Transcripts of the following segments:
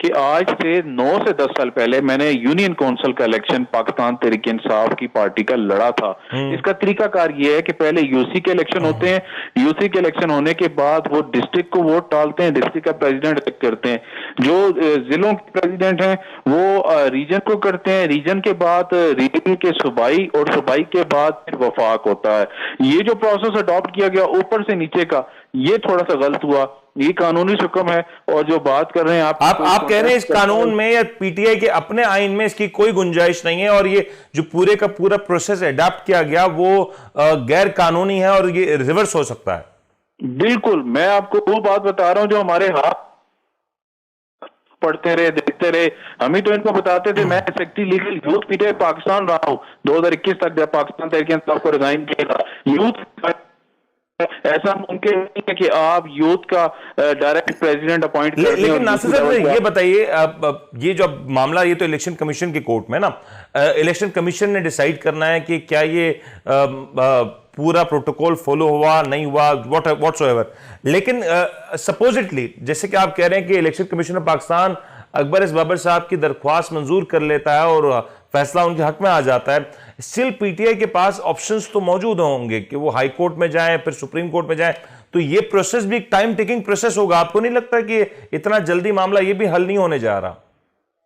کہ آج سے 9 سے 10 سال پہلے میں نے یونین کونسل کا الیکشن پاکستان تحریک انصاف کی پارٹی کا لڑا تھا. اس کا طریقہ کار یہ ہے کہ پہلے یو سی کے الیکشن ہوتے ہیں, یو سی کے الیکشن ہونے کے بعد وہ ڈسٹرکٹ کو ووٹ ڈالتے ہیں, ڈسٹرکٹ کا پریزیڈنٹ الیکٹ کرتے ہیں, جو ضلعوں کے پریزیڈنٹ ہیں وہ ریجن کو کرتے ہیں, ریجن کے بعد ریجن کے صوبائی, اور صوبائی کے بعد پھر وفاق ہوتا ہے. یہ جو پروسیس اڈاپٹ کیا گیا اوپر سے نیچے کا, یہ تھوڑا سا غلط ہوا. یہ قانونی حکم ہے, اور جو بات کر رہے ہیں آپ کہہ رہے ہیں اس قانون میں یا پی ٹی آئی کے اپنے آئین میں اس کی کوئی گنجائش نہیں ہے, اور یہ جو پورے کا پورا پروسیس اڈاپٹ کیا گیا وہ غیر قانونی ہے اور یہ ریورس ہو سکتا ہے؟ بالکل, میں آپ کو وہ بات بتا رہا ہوں جو ہمارے ہاتھ پڑھتے رہے, دیکھتے رہے. ہم ہی تو ان کو بتاتے تھے. میں secretary legal youth P T I Pakistan رہا ہوں 2021 تک, جب پاکستان تحریک انصاف کو ریزائن کیا تھا. یوتھ ایسا ممکن نہیں ہے کہ آپ یوتھ کا ڈائریکٹ پریزیڈنٹ اپوائنٹ کر دیں. لیکن ناصر صاحب یہ بتائیے, یہ جو معاملہ, یہ تو الیکشن کمیشن کے کورٹ میں نا, الیکشن کمیشن نے ڈیسائیڈ کرنا ہے کہ کیا یہ پورا پروٹوکول فالو ہوا نہیں ہوا, واٹس ایور. لیکن سپوزٹلی جیسے کہ آپ کہہ رہے ہیں کہ الیکشن کمیشن پاکستان اکبر ایس بابر صاحب کی درخواست منظور کر لیتا ہے اور فیصلہ ان کے حق میں آ جاتا ہے, اسٹل پی ٹی آئی کے پاس آپشنز تو موجود ہوں گے کہ وہ ہائی کورٹ میں جائیں, پھر سپریم کورٹ میں جائیں, تو یہ پروسیس بھی ایک ٹائم ٹیکنگ پروسیس ہوگا. آپ کو نہیں لگتا کہ اتنا جلدی معاملہ یہ بھی حل نہیں ہونے جا رہا؟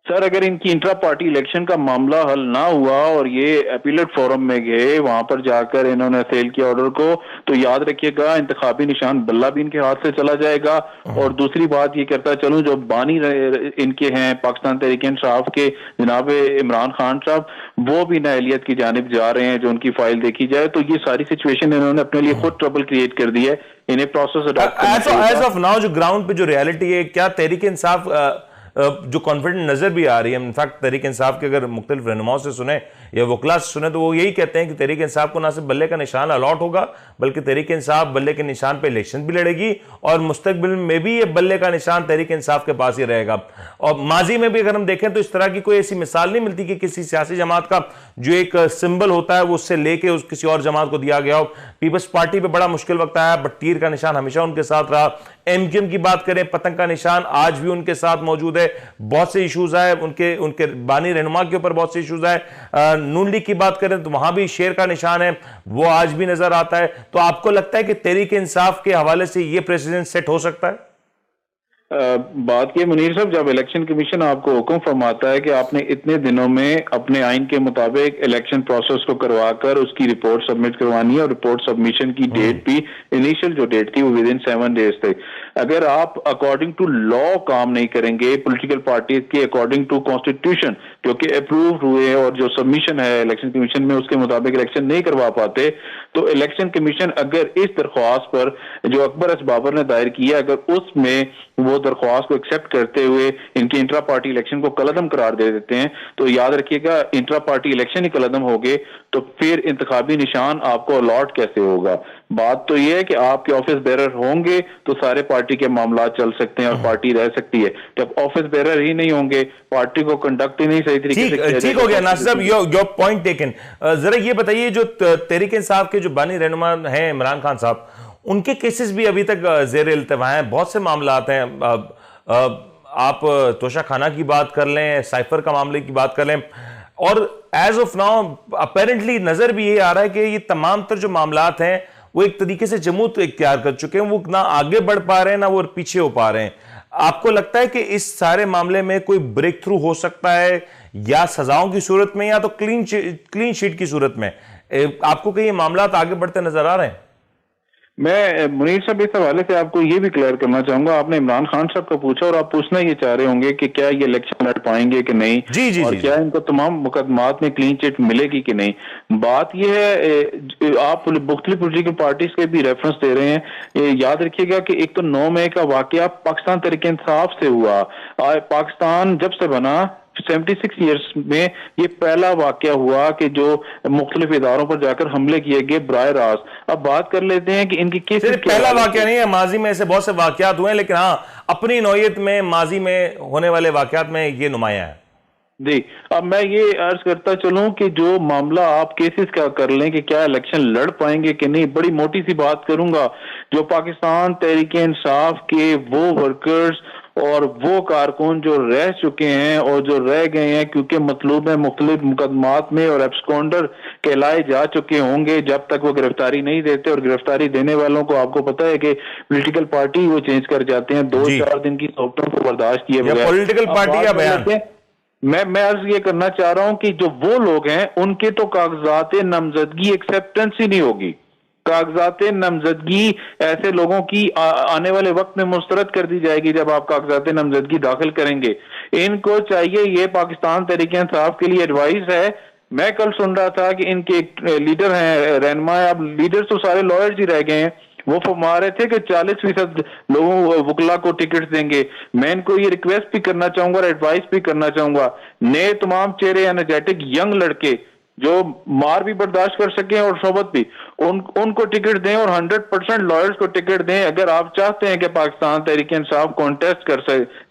سر, اگر ان کی انٹرا پارٹی الیکشن کا معاملہ حل نہ ہوا اور یہ اپیلیٹ فورم میں گئے, وہاں پر جا کر انہوں نے فیل کیا آرڈر کو, تو یاد رکھیے گا انتخابی نشان بلہ بھی ان کے ہاتھ سے چلا جائے گا. اور دوسری بات یہ کرتا چلوں, جو بانی ان کے ہیں پاکستان تحریک انصاف کے جناب عمران خان صاحب, وہ بھی نااہلیت کی جانب جا رہے ہیں. جو ان کی فائل دیکھی جائے تو یہ ساری سچویشن انہوں نے اپنے لیے خود ٹربل کریٹ کر دی ہے. انہیں پروسیس ایز آف ناؤ جو گراؤنڈ پہ جو ریالٹی ہے, کیا تحریک انصاف جو کانفیڈنٹ نظر بھی آ رہی ہے, انفیکٹ تحریک انصاف کے اگر مختلف رہنماؤں سے سنیں یا وکلاء سے سنیں تو وہ یہی کہتے ہیں کہ تحریک انصاف کو نہ صرف بلے کا نشان الاٹ ہوگا بلکہ تحریک انصاف بلے کے نشان پہ الیکشن بھی لڑے گی, اور مستقبل میں بھی یہ بلے کا نشان تحریک انصاف کے پاس ہی رہے گا. اور ماضی میں بھی اگر ہم دیکھیں تو اس طرح کی کوئی ایسی مثال نہیں ملتی کہ کسی سیاسی جماعت کا جو ایک سمبل ہوتا ہے وہ اس سے لے کے کسی اور جماعت کو دیا گیا ہو. پیپلز پارٹی پہ بڑا مشکل وقت آیا, بٹ تیر کا نشان ہمیشہ ان کے ساتھ رہا. ایم کیو ایم کی بات کریں, پتنگ کا نشان آج بھی ان کے ساتھ موجود ہے. بہت سے ایشوز آئے ان کے بانی رہنما کے اوپر, بہت سے ایشوز آئے. نون لیگ کی بات کریں تو وہاں بھی شیر کا نشان ہے, وہ آج بھی نظر آتا ہے. تو آپ کو لگتا ہے کہ تحریک انصاف کے حوالے سے یہ پریسیڈنٹ سیٹ ہو سکتا ہے؟ بات یہ منیر صاحب, جب الیکشن کمیشن آپ کو حکم فرماتا ہے کہ آپ نے اتنے دنوں میں اپنے آئین کے مطابق الیکشن پروسیس کو کروا کر اس کی رپورٹ سبمٹ کروانی ہے, اور رپورٹ سبمیشن کی ڈیٹ بھی انیشل جو ڈیٹ تھی وہ ود ان 7 days تھے. اگر آپ اکارڈنگ ٹو لا کام نہیں کریں گے, پولیٹیکل پارٹیز کے اکارڈنگ ٹو کانسٹیٹیوشن جو کہ اپرووڈ ہوئے اور جو سبمیشن ہے الیکشن کمیشن میں اس کے مطابق الیکشن نہیں کروا پاتے, تو الیکشن کمیشن اگر اس درخواست پر جو اکبر ایس بابر نے دائر کیا, اگر اس میں وہ درخواست کو ایکسپٹ کرتے ہوئے ان کی انٹرا پارٹی الیکشن کو کالعدم قرار دے دیتے ہیں, تو یاد رکھیے گا انٹرا پارٹی الیکشن ہی کالعدم ہو گئے تو پھر انتخابی نشان آپ کو الاٹ کیسے ہوگا؟ بات تو یہ ہے کہ آپ کے آفس بیرر ہوں گے تو سارے پارٹی کے معاملات چل سکتے ہیں اور پارٹی رہ سکتی ہے. جب آفس بیرر ہی نہیں ہوں گے, پارٹی کو کنڈکٹ ہی نہیں صحیح طریقے سے. ٹھیک ہو گیا ناصر صاحب, یور پوائنٹ ٹیکن. ذرا یہ بتائیے, جو تحریک انصاف کے جو بانی رہنما ہیں عمران خان صاحب, ان کے کیسز بھی ابھی تک زیر التوا ہیں, بہت سے معاملات ہیں. آپ توشہ خانہ کی بات کر لیں, سائفر کا معاملے کی بات کر لیں, اور ایز آف ناؤ اپیرنٹلی نظر بھی یہ آ رہا ہے کہ یہ تمام تر جو معاملات ہیں وہ ایک طریقے سے جمود اختیار کر چکے ہیں, وہ نہ آگے بڑھ پا رہے ہیں نہ وہ پیچھے ہو پا رہے ہیں. آپ کو لگتا ہے کہ اس سارے معاملے میں کوئی بریک تھرو ہو سکتا ہے, یا سزاؤں کی صورت میں یا تو کلین شیٹ کی صورت میں؟ آپ کو کہ یہ معاملات آگے بڑھتے نظر آ رہے ہیں؟ میں منیر صاحب اس حوالے سے آپ کو یہ بھی کلیئر کرنا چاہوں گا, آپ نے عمران خان صاحب کا پوچھا اور آپ پوچھنا یہ چاہ رہے ہوں گے کہ کیا یہ الیکشن لڑ پائیں گے کہ نہیں, اور کیا ان کو تمام مقدمات میں کلین چٹ ملے گی کہ نہیں. بات یہ ہے, آپ مختلف پولیٹیکل پارٹیز کے بھی ریفرنس دے رہے ہیں. یاد رکھیے گا کہ ایک تو 9 مئی کا واقعہ پاکستان تحریک انصاف سے ہوا. پاکستان جب سے بنا 76 ایئرس میں یہ پہلا واقعہ ہوا کہ جو مختلف اداروں پر جا کر حملے کیے گئے براہ راست. اب بات کر لیتے ہیں کہ ان کی کیسز صرف پہلا واقعہ نہیں ہے, ماضی میں ایسے بہت سے واقعات ہوئے ہیں, لیکن ہاں اپنی نوعیت میں ماضی میں ہونے والے واقعات میں یہ نمایاں ہے. جی, اب میں یہ عرض کرتا چلوں کہ جو معاملہ آپ کیسز کا کر لیں کہ کیا الیکشن لڑ پائیں گے کہ نہیں, بڑی موٹی سی بات کروں گا. جو پاکستان تحریک انصاف کے وہ ورکرز اور وہ کارکن جو رہ چکے ہیں اور جو رہ گئے ہیں کیونکہ مطلوب ہے مختلف مقدمات میں اور ایبسکونڈر کہلائے جا چکے ہوں گے جب تک وہ گرفتاری نہیں دیتے، اور گرفتاری دینے والوں کو آپ کو پتا ہے کہ پولیٹیکل پارٹی وہ چینج کر جاتے ہیں 2-4 دن کی صحبتوں کو برداشت کیے بغیر۔ پولیٹیکل پارٹی کا بیان میں عرض یہ کرنا چاہ رہا ہوں کہ جو وہ لوگ ہیں ان کے تو کاغذات نامزدگی ایکسیپٹنس ہی نہیں ہوگی، کاغذات نامزدگی ایسے لوگوں کی آنے والے وقت میں مسترد کر دی جائے گی جب آپ کاغذات نامزدگی داخل کریں گے۔ ان کو چاہیے، یہ پاکستان تحریک انصاف کے لیے ایڈوائز ہے۔ میں کل سن رہا تھا کہ ان کے لیڈر ہیں رہنما، اب لیڈر تو سارے لائرز ہی رہ گئے ہیں، وہ فرما رہے تھے کہ 40% لوگوں وکلا کو ٹکٹ دیں گے۔ میں ان کو یہ ریکویسٹ بھی کرنا چاہوں گا اور ایڈوائس بھی کرنا چاہوں گا، نئے تمام چہرے انرجیٹک ینگ لڑکے جو مار بھی برداشت کر سکیں اور صحبت بھی، ان کو ٹکٹ دیں اور 100% لائرز کو ٹکٹ دیں اگر آپ چاہتے ہیں کہ پاکستان تحریک انصاف کانٹیسٹ کر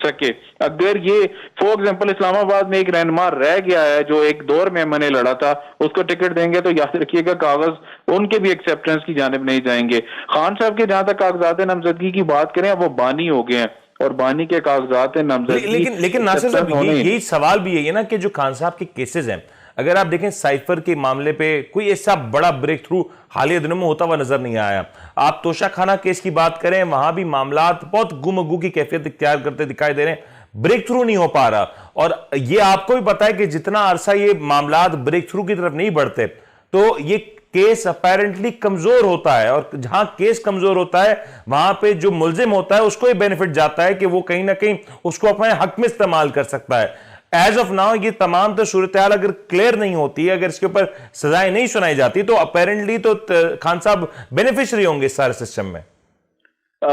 سکے۔ اگر یہ فور ایگزامپل اسلام آباد میں ایک رہنما رہ گیا ہے جو ایک دور میں نے لڑا تھا، اس کو ٹکٹ دیں گے تو یاد رکھیے گا کاغذ ان کے بھی ایکسیپٹنس کی جانب نہیں جائیں گے۔ خان صاحب کے جہاں تک کاغذات نامزدگی کی بات کریں وہ بانی ہو گئے ہیں اور بانی کے کاغذات نامزدگی، لیکن ناصر صاحب یہی سوال بھی ہے نا کہ جو خان صاحب کے کیسز ہیں، اگر آپ دیکھیں سائفر کے معاملے پہ کوئی ایسا بڑا بریک تھرو حالیہ دنوں میں ہوتا ہوا نظر نہیں آیا۔ آپ توشہ خانہ کیس کی بات کریں، وہاں بھی معاملات بہت گم کی کیفیت اختیار کرتے دکھائی دے رہے ہیں، بریک تھرو نہیں ہو پا رہا، اور یہ آپ کو بھی پتا ہے کہ جتنا عرصہ یہ معاملات بریک تھرو کی طرف نہیں بڑھتے تو یہ کیس اپیرنٹلی کمزور ہوتا ہے، اور جہاں کیس کمزور ہوتا ہے وہاں پہ جو ملزم ہوتا ہے اس کو یہ بینیفٹ جاتا ہے کہ وہ کہیں نہ کہیں اس کو اپنے حق میں استعمال کر سکتا ہے۔ ایز آف ناؤ یہ تمام تو صورتحال اگر کلیئر نہیں ہوتی ہے، اگر اس کے اوپر سزائیں نہیں سنائی جاتی تو اپیرنٹلی تو خان صاحب بینیفیشری ہوں گے اس سارے سسٹم میں۔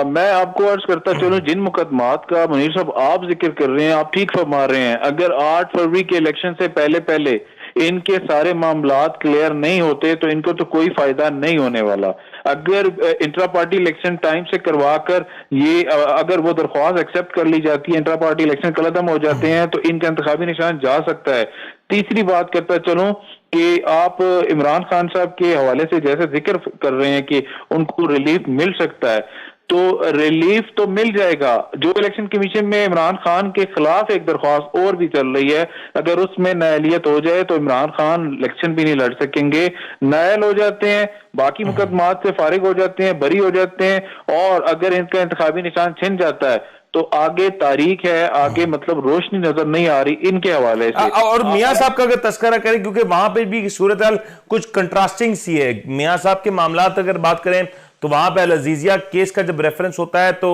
میں آپ کو عرض کرتا چلوں جن مقدمات کا منیر صاحب آپ ذکر کر رہے ہیں، آپ ٹھیک فرما رہے ہیں، اگر 8 فروری کے الیکشن سے پہلے ان کے سارے معاملات کلیئر نہیں ہوتے تو ان کو تو کوئی فائدہ نہیں ہونے والا۔ اگر انٹرا پارٹی الیکشن ٹائم سے کروا کر یہ اگر وہ درخواست ایکسپٹ کر لی جاتی ہے، انٹرا پارٹی الیکشن قلعدم ہو جاتے ہیں تو ان کا انتخابی نشان جا سکتا ہے۔ تیسری بات کرتا چلوں کہ آپ عمران خان صاحب کے حوالے سے جیسے ذکر کر رہے ہیں کہ ان کو ریلیف مل سکتا ہے، تو ریلیف تو مل جائے گا۔ جو الیکشن کمیشن میں عمران خان کے خلاف ایک درخواست اور بھی چل رہی ہے، اگر اس میں نائلیت ہو جائے تو عمران خان الیکشن بھی نہیں لڑ سکیں گے، نائل ہو جاتے ہیں، باقی مقدمات سے فارغ ہو جاتے ہیں، بری ہو جاتے ہیں، اور اگر ان کا انتخابی نشان چھن جاتا ہے تو آگے تاریخ ہے، آگے مطلب روشنی نظر نہیں آ رہی ان کے حوالے سے۔ اور میاں صاحب کا اگر تذکرہ کریں کیونکہ وہاں پہ بھی صورتحال کچھ کنٹراسٹنگ سی ہے، میاں صاحب کے معاملات اگر بات کریں تو وہاں پہ العزیزیہ کیس کا جب ریفرنس ہوتا ہے تو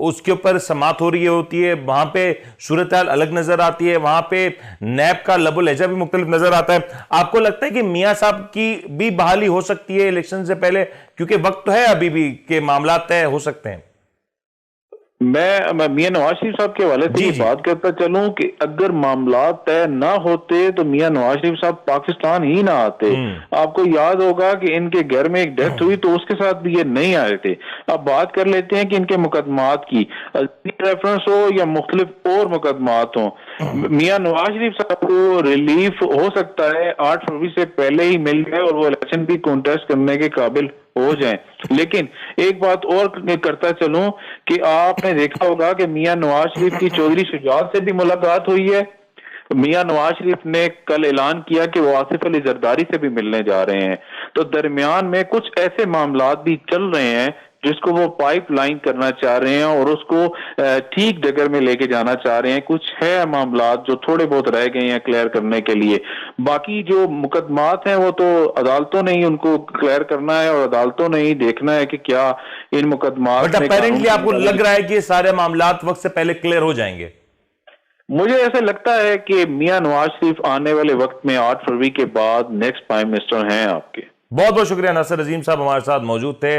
اس کے اوپر سماعت ہو رہی ہوتی ہے، وہاں پہ صورتحال الگ نظر آتی ہے، وہاں پہ نیب کا لب و لہجہ بھی مختلف نظر آتا ہے۔ آپ کو لگتا ہے کہ میاں صاحب کی بھی بحالی ہو سکتی ہے الیکشن سے پہلے، کیونکہ وقت تو ہے ابھی بھی کہ معاملات طے ہو سکتے ہیں؟ میں میاں نواز شریف صاحب کے حوالے سے یہ بات کرتا چلوں کہ اگر معاملات طے نہ ہوتے تو میاں نواز شریف صاحب پاکستان ہی نہ آتے۔ آپ کو یاد ہوگا کہ ان کے گھر میں ایک ڈیتھ ہوئی تو اس کے ساتھ بھی یہ نہیں آئے تھے۔ اب بات کر لیتے ہیں کہ ان کے مقدمات کی ریفرنس ہو یا مختلف اور مقدمات ہوں، میاں نواز شریف صاحب کو ریلیف ہو سکتا ہے 8 فروری سے پہلے ہی مل جائے اور وہ الیکشن بھی کانٹیسٹ کرنے کے قابل ہو جائیں۔ لیکن ایک بات اور کرتا چلوں کہ آپ نے دیکھا ہوگا کہ میاں نواز شریف کی چودھری شجاعت سے بھی ملاقات ہوئی ہے۔ میاں نواز شریف نے کل اعلان کیا کہ وہ آصف علی زرداری سے بھی ملنے جا رہے ہیں، تو درمیان میں کچھ ایسے معاملات بھی چل رہے ہیں جس کو وہ پائپ لائن کرنا چاہ رہے ہیں اور اس کو ٹھیک ڈگر میں لے کے جانا چاہ رہے ہیں۔ کچھ ہے معاملات جو تھوڑے بہت رہ گئے ہیں کلیئر کرنے کے لیے، باقی جو مقدمات ہیں وہ تو عدالتوں نے ہی ان کو کلیئر کرنا ہے اور عدالتوں نے ہی دیکھنا ہے کہ کیا ان مقدمات بٹ اپیرنٹلی آپ کو لگ رہا ہے کہ یہ سارے معاملات وقت سے پہلے کلیئر ہو جائیں گے؟ مجھے ایسا لگتا ہے کہ میاں نواز شریف آنے والے وقت میں 8 فروری کے بعد نیکسٹ پرائم منسٹر ہیں آپ کے۔ بہت بہت شکریہ ناصر عظیم صاحب ہمارے ساتھ موجود تھے۔